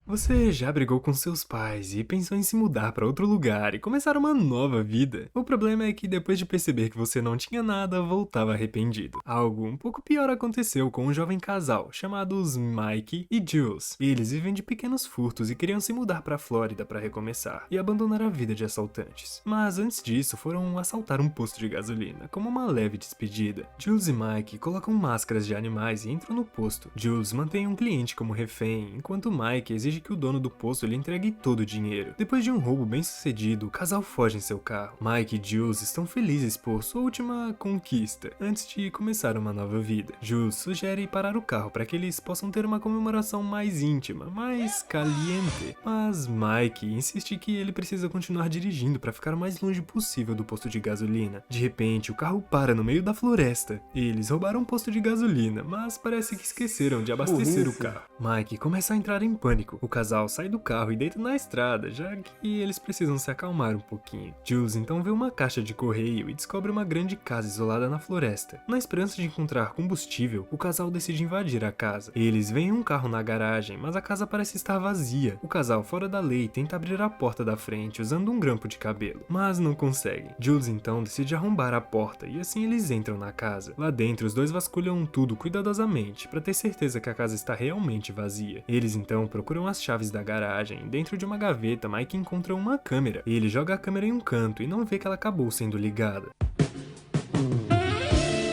Você já brigou com seus pais e pensou em se mudar para outro lugar e começar uma nova vida? O problema é que depois de perceber que você não tinha nada, voltava arrependido. Algo um pouco pior aconteceu com um jovem casal chamados Mike e Jules. Eles vivem de pequenos furtos e queriam se mudar para a Flórida para recomeçar e abandonar a vida de assaltantes. Mas antes disso, foram assaltar um posto de gasolina como uma leve despedida. Jules e Mike colocam máscaras de animais e entram no posto. Jules mantém um cliente como refém, enquanto Mike exige que o dono do posto lhe entregue todo o dinheiro. Depois de um roubo bem sucedido, o casal foge em seu carro. Mike e Jules estão felizes por sua última conquista, antes de começar uma nova vida. Jules sugere parar o carro para que eles possam ter uma comemoração mais íntima, mais caliente. Mas Mike insiste que ele precisa continuar dirigindo para ficar o mais longe possível do posto de gasolina. De repente, o carro para no meio da floresta. Eles roubaram um posto de gasolina, mas parece que esqueceram de abastecer o carro. Mike começa a entrar em pânico. O casal sai do carro e deita na estrada, já que eles precisam se acalmar um pouquinho. Jules então vê uma caixa de correio e descobre uma grande casa isolada na floresta. Na esperança de encontrar combustível, o casal decide invadir a casa. Eles veem um carro na garagem, mas a casa parece estar vazia. O casal, fora da lei, tenta abrir a porta da frente usando um grampo de cabelo, mas não consegue. Jules então decide arrombar a porta e assim eles entram na casa. Lá dentro, os dois vasculham tudo cuidadosamente para ter certeza que a casa está realmente vazia. Eles então procuram as chaves da garagem. Dentro de uma gaveta, Mike encontra uma câmera. Ele joga a câmera em um canto e não vê que ela acabou sendo ligada.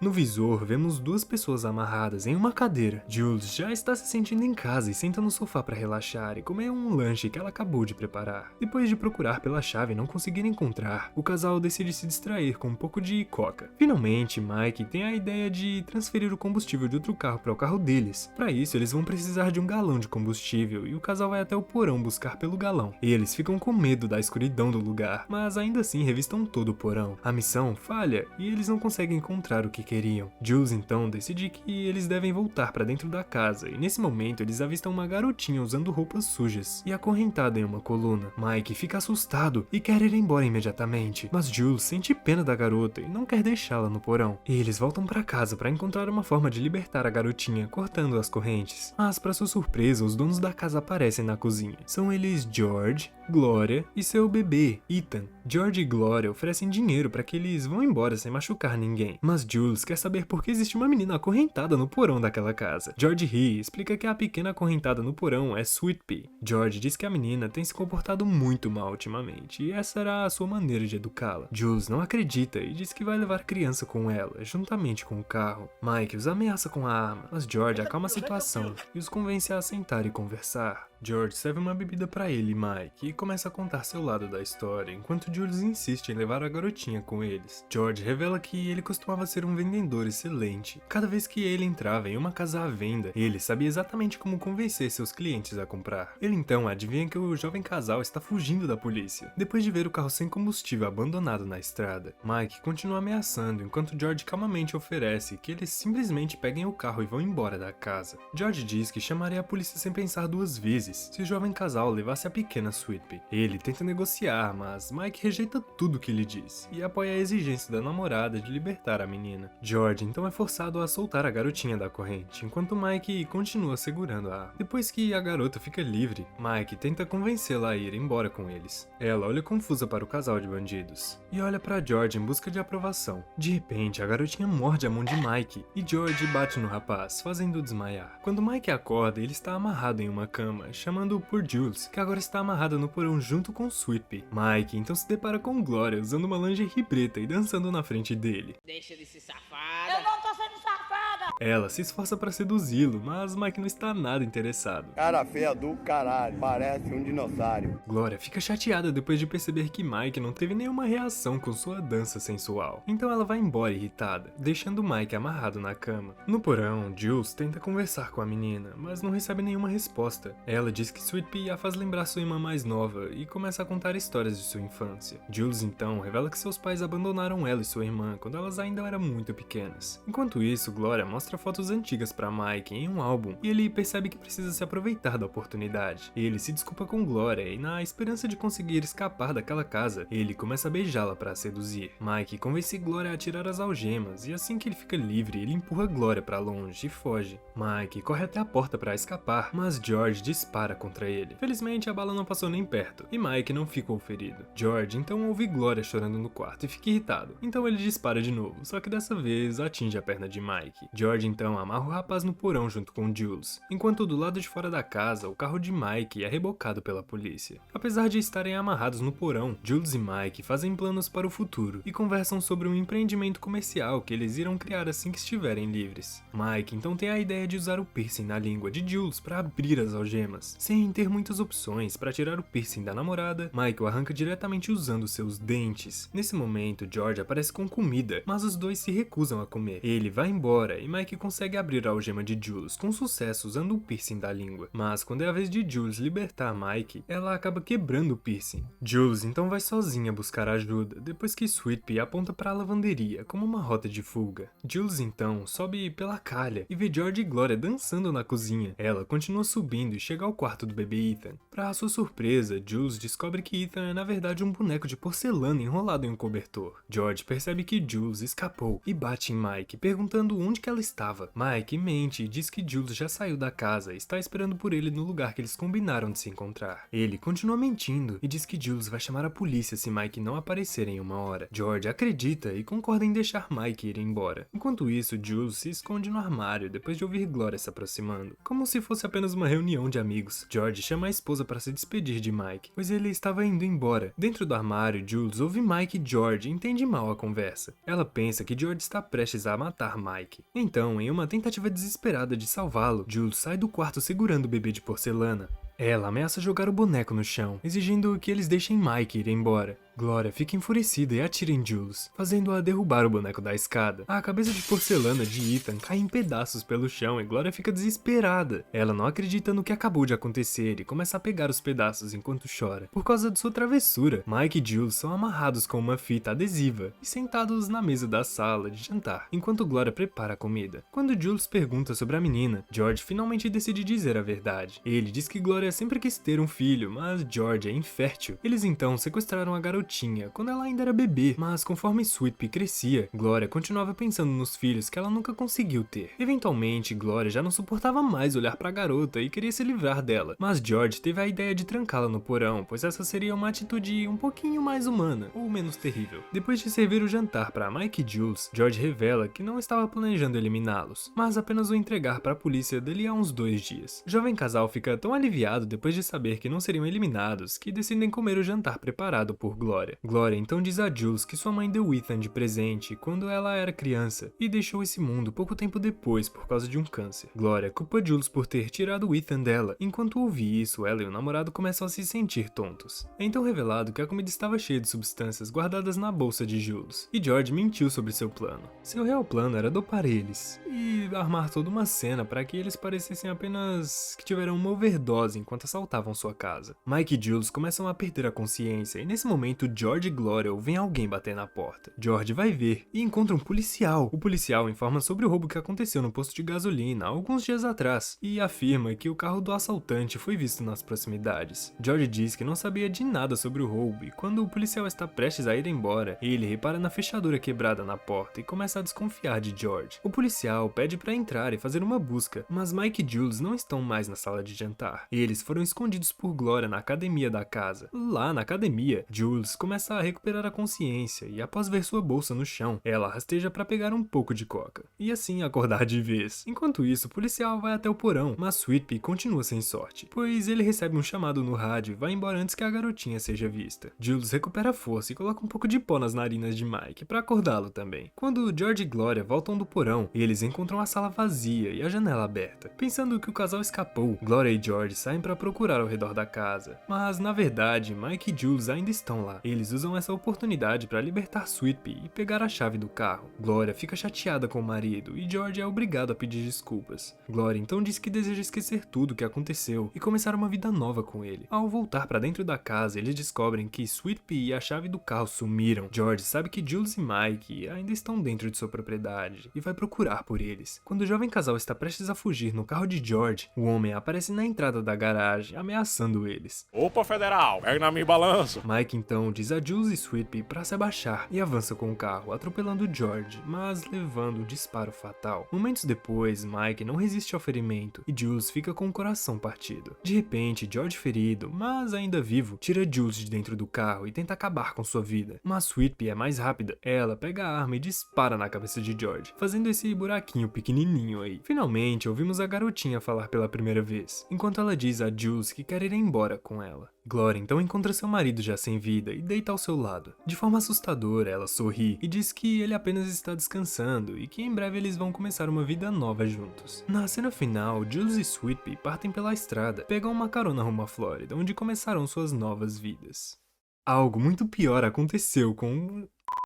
No visor, vemos duas pessoas amarradas em uma cadeira. Jules já está se sentindo em casa e senta no sofá para relaxar e comer um lanche que ela acabou de preparar. Depois de procurar pela chave e não conseguir encontrar, o casal decide se distrair com um pouco de coca. Finalmente, Mike tem a ideia de transferir o combustível de outro carro para o carro deles. Para isso, eles vão precisar de um galão de combustível e o casal vai até o porão buscar pelo galão. Eles ficam com medo da escuridão do lugar, mas ainda assim revistam todo o porão. A missão falha e eles não conseguem encontrar o que queriam. Jules então decide que eles devem voltar para dentro da casa e nesse momento eles avistam uma garotinha usando roupas sujas e acorrentada em uma coluna. Mike fica assustado e quer ir embora imediatamente, mas Jules sente pena da garota e não quer deixá-la no porão. Eles voltam para casa para encontrar uma forma de libertar a garotinha cortando as correntes, mas para sua surpresa os donos da casa aparecem na cozinha. São eles George, Gloria e seu bebê, Ethan. George e Gloria oferecem dinheiro para que eles vão embora sem machucar ninguém, mas Jules quer saber por que existe uma menina acorrentada no porão daquela casa. George ri e explica que a pequena acorrentada no porão é Sweet Pea. George diz que a menina tem se comportado muito mal ultimamente e essa será a sua maneira de educá-la. Jules não acredita e diz que vai levar a criança com ela, juntamente com o carro. Mike os ameaça com a arma, mas George acalma a situação e os convence a sentar e conversar. George serve uma bebida para ele e Mike e começa a contar seu lado da história, enquanto Jules insiste em levar a garotinha com eles. George revela que ele costumava ser um vendedor excelente. Cada vez que ele entrava em uma casa à venda, ele sabia exatamente como convencer seus clientes a comprar. Ele então adivinha que o jovem casal está fugindo da polícia, depois de ver o carro sem combustível abandonado na estrada. Mike continua ameaçando, enquanto George calmamente oferece que eles simplesmente peguem o carro e vão embora da casa. George diz que chamaria a polícia sem pensar duas vezes se o jovem casal levasse a pequena Sweet Pea. Ele tenta negociar, mas Mike rejeita tudo que ele diz e apoia a exigência da namorada de libertar a menina. George então é forçado a soltar a garotinha da corrente, enquanto Mike continua segurando a arma. Depois que a garota fica livre, Mike tenta convencê-la a ir embora com eles. Ela olha confusa para o casal de bandidos e olha para George em busca de aprovação. De repente, a garotinha morde a mão de Mike e George bate no rapaz, fazendo-o desmaiar. Quando Mike acorda, ele está amarrado em uma cama, chamando por Jules, que agora está amarrada no porão junto com Sweet Pea. Mike então se depara com Gloria usando uma lingerie preta e dançando na frente dele. Deixa de ser safada. Eu não tô sendo safada! Ela se esforça para seduzi-lo, mas Mike não está nada interessado. Cara feia do caralho, parece um dinossauro. Gloria fica chateada depois de perceber que Mike não teve nenhuma reação com sua dança sensual. Então ela vai embora irritada, deixando Mike amarrado na cama. No porão, Jules tenta conversar com a menina, mas não recebe nenhuma resposta. Ela diz que Sweet Pea a faz lembrar sua irmã mais nova e começa a contar histórias de sua infância. Jules então revela que seus pais abandonaram ela e sua irmã quando elas ainda eram muito pequenas. Enquanto isso, Gloria mostra mostra fotos antigas pra Mike em um álbum e ele percebe que precisa se aproveitar da oportunidade. Ele se desculpa com Gloria e, na esperança de conseguir escapar daquela casa, ele começa a beijá-la pra seduzir. Mike convence Gloria a tirar as algemas e assim que ele fica livre, ele empurra Gloria pra longe e foge. Mike corre até a porta pra escapar, mas George dispara contra ele. Felizmente a bala não passou nem perto e Mike não ficou ferido. George então ouve Gloria chorando no quarto e fica irritado, então ele dispara de novo, só que dessa vez atinge a perna de Mike. George então amarra o rapaz no porão junto com Jules, enquanto do lado de fora da casa o carro de Mike é rebocado pela polícia. Apesar de estarem amarrados no porão, Jules e Mike fazem planos para o futuro e conversam sobre um empreendimento comercial que eles irão criar assim que estiverem livres. Mike então tem a ideia de usar o piercing na língua de Jules para abrir as algemas. Sem ter muitas opções para tirar o piercing da namorada, Mike o arranca diretamente usando seus dentes. Nesse momento, George aparece com comida, mas os dois se recusam a comer. Ele vai embora e Mike consegue abrir a algema de Jules com sucesso usando o piercing da língua. Mas quando é a vez de Jules libertar Mike, ela acaba quebrando o piercing. Jules então vai sozinha buscar ajuda, depois que Sweet Pea aponta para a lavanderia como uma rota de fuga. Jules então sobe pela calha e vê George e Gloria dançando na cozinha. Ela continua subindo e chega ao quarto do bebê Ethan. Para sua surpresa, Jules descobre que Ethan é na verdade um boneco de porcelana enrolado em um cobertor. George percebe que Jules escapou e bate em Mike, perguntando onde que ela estava. Mike mente e diz que Jules já saiu da casa e está esperando por ele no lugar que eles combinaram de se encontrar. Ele continua mentindo e diz que Jules vai chamar a polícia se Mike não aparecer em uma hora. George acredita e concorda em deixar Mike ir embora. Enquanto isso, Jules se esconde no armário depois de ouvir Gloria se aproximando, como se fosse apenas uma reunião de amigos. George chama a esposa para se despedir de Mike, pois ele estava indo embora. Dentro do armário, Jules ouve Mike e George e entende mal a conversa. Ela pensa que George está prestes a matar Mike. Então, em uma tentativa desesperada de salvá-lo, Jules sai do quarto segurando o bebê de porcelana. Ela ameaça jogar o boneco no chão, exigindo que eles deixem Mike ir embora. Gloria fica enfurecida e atira em Jules, fazendo-a derrubar o boneco da escada. A cabeça de porcelana de Ethan cai em pedaços pelo chão e Gloria fica desesperada. Ela não acredita no que acabou de acontecer e começa a pegar os pedaços enquanto chora. Por causa de sua travessura, Mike e Jules são amarrados com uma fita adesiva e sentados na mesa da sala de jantar, enquanto Gloria prepara a comida. Quando Jules pergunta sobre a menina, George finalmente decide dizer a verdade. Ele diz que Gloria sempre quis ter um filho, mas George é infértil. Eles então sequestraram a garotinha quando ela ainda era bebê, mas conforme Sweet Pea crescia, Gloria continuava pensando nos filhos que ela nunca conseguiu ter. Eventualmente, Gloria já não suportava mais olhar para a garota e queria se livrar dela, mas George teve a ideia de trancá-la no porão, pois essa seria uma atitude um pouquinho mais humana, ou menos terrível. Depois de servir o jantar para Mike e Jules, George revela que não estava planejando eliminá-los, mas apenas o entregar para a polícia dali a uns 2 dias. O jovem casal fica tão aliviado depois de saber que não seriam eliminados que decidem comer o jantar preparado por Gloria. Gloria então diz a Jules que sua mãe deu Ethan de presente quando ela era criança e deixou esse mundo pouco tempo depois por causa de um câncer. Gloria culpa Jules por ter tirado o Ethan dela. Enquanto ouve isso, ela e o namorado começam a se sentir tontos. É então revelado que a comida estava cheia de substâncias guardadas na bolsa de Jules, e George mentiu sobre seu plano. Seu real plano era dopar eles e armar toda uma cena para que eles parecessem apenas que tiveram uma overdose enquanto assaltavam sua casa. Mike e Jules começam a perder a consciência e nesse momento George e Gloria ouvem alguém bater na porta. George vai ver e encontra um policial. O policial informa sobre o roubo que aconteceu no posto de gasolina há alguns dias atrás e afirma que o carro do assaltante foi visto nas proximidades. George diz que não sabia de nada sobre o roubo e quando o policial está prestes a ir embora, ele repara na fechadura quebrada na porta e começa a desconfiar de George. O policial pede para entrar e fazer uma busca, mas Mike e Jules não estão mais na sala de jantar. Eles foram escondidos por Gloria na academia da casa. Lá na academia, Jules começa a recuperar a consciência e após ver sua bolsa no chão, ela rasteja para pegar um pouco de coca e assim acordar de vez. Enquanto isso, o policial vai até o porão, mas Sweet Pea continua sem sorte, pois ele recebe um chamado no rádio e vai embora antes que a garotinha seja vista. Jules recupera a força e coloca um pouco de pó nas narinas de Mike para acordá-lo também. Quando George e Gloria voltam do porão, eles encontram a sala vazia e a janela aberta. Pensando que o casal escapou, Gloria e George saem saem para procurar ao redor da casa. Mas na verdade, Mike e Jules ainda estão lá. Eles usam essa oportunidade para libertar Sweet Pea e pegar a chave do carro. Gloria fica chateada com o marido e George é obrigado a pedir desculpas. Gloria então diz que deseja esquecer tudo o que aconteceu e começar uma vida nova com ele. Ao voltar para dentro da casa, eles descobrem que Sweet Pea e a chave do carro sumiram. George sabe que Jules e Mike ainda estão dentro de sua propriedade e vai procurar por eles. Quando o jovem casal está prestes a fugir no carro de George, o homem aparece na entrada da garagem, ameaçando eles. Opa, federal, pega na minha balança. Mike então diz a Jules e Sweet Pea para se abaixar e avança com o carro, atropelando George, mas levando um disparo fatal. Momentos depois, Mike não resiste ao ferimento e Jules fica com o coração partido. De repente, George ferido, mas ainda vivo, tira Jules de dentro do carro e tenta acabar com sua vida. Mas Sweet Pea é mais rápida. Ela pega a arma e dispara na cabeça de George, fazendo esse buraquinho pequenininho aí. Finalmente, ouvimos a garotinha falar pela primeira vez, enquanto ela diz a Jules que quer ir embora com ela. Gloria então encontra seu marido já sem vida e deita ao seu lado. De forma assustadora, ela sorri e diz que ele apenas está descansando e que em breve eles vão começar uma vida nova juntos. Na cena final, Jules e Sweet Pea partem pela estrada, pegam uma carona rumo à Flórida, onde começarão suas novas vidas. Algo muito pior aconteceu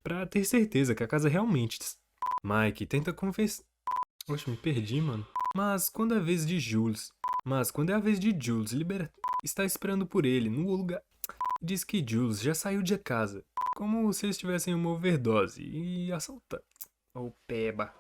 pra ter certeza que a casa realmente... Mike tenta confessar... Oxe, me perdi, mano. Mas quando é a vez de Jules está esperando por ele no lugar... Diz que Jules já saiu de casa, como se eles tivessem uma overdose e assaltar... Oh, peba.